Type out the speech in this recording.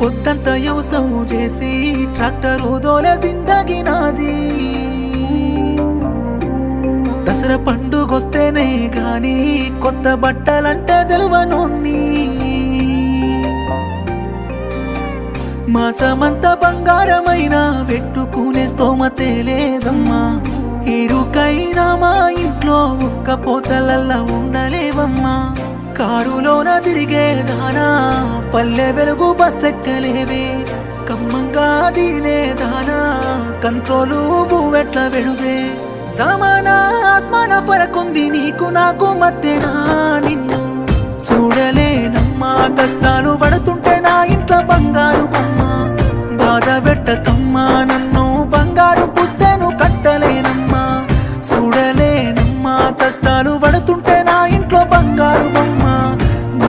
పొద్దంతా వ్యవసాయం చేసి ట్రాక్టరు దోలే జిందగీ నాది దసరా పండుగొస్తేనే గాని కొత్త బట్టలంటే తెలువనోన్ని మాసమంతా బంగారమైన పెట్టుకునే స్తోమతే లేదమ్మా ఇరుకైనా మా ఇంట్లో ఒక్క పోతలల్లా ఉండలేవమ్మా కారులోన తిరిగేదానా పల్లె వెలుగు బస్సెక్కలేవే కమ్మంగా దీనేదానా కంట్రోలు బువ్వెట్ల వెడువే సమాన ఆస్మాన ఫరకుంది నీకు నాకు మధ్యనా నిన్ను చూడలేనమ్మా కష్టాలు పడుతు